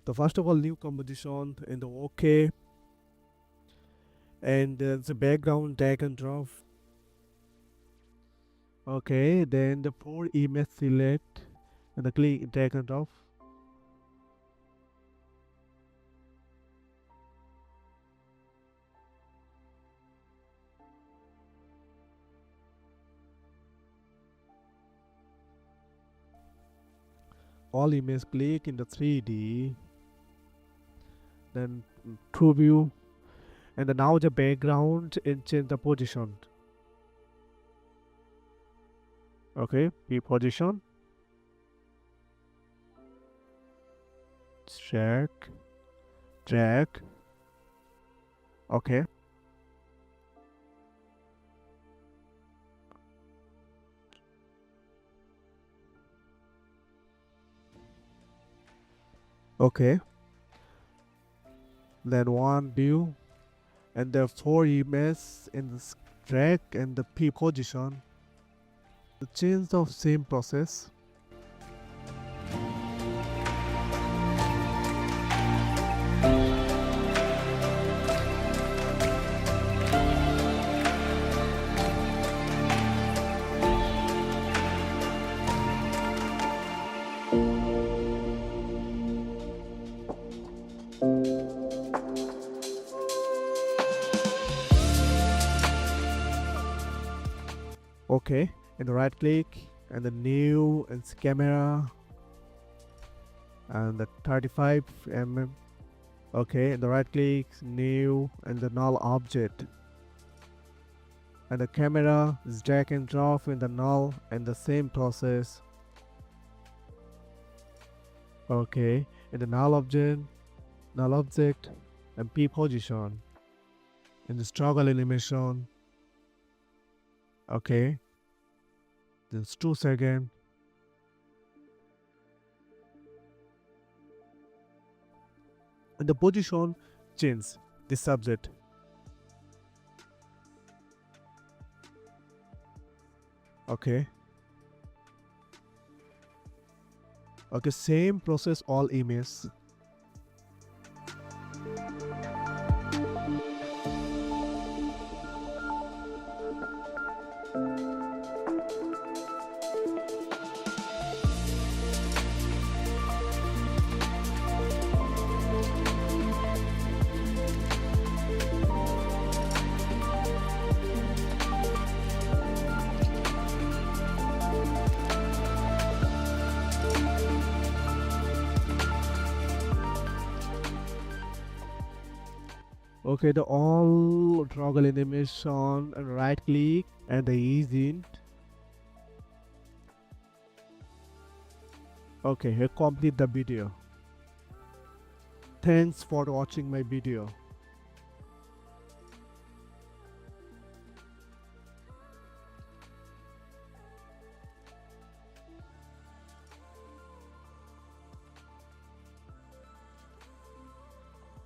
So first of all, new composition in the OK, and the background drag and drop. Okay, then the 4 image select and the click drag and drop. All image click in the 3D, then true view, and now the background and change the position. Okay, P position, drag. Okay, okay, then one view, and the 4 images in the drag and the P position. The change of same process. Okay, and right click and the new and camera and the 35 mm. Okay, and the right click, new and the null object, and the camera is drag and drop in the null and the same process. Okay, and the null object and P position in the struggle animation. Okay, just 2 seconds. And the position change the subject. Okay, same process all images. Okay, the all toggle animation and right click and the ease in. Okay, here complete the video. Thanks for watching my video.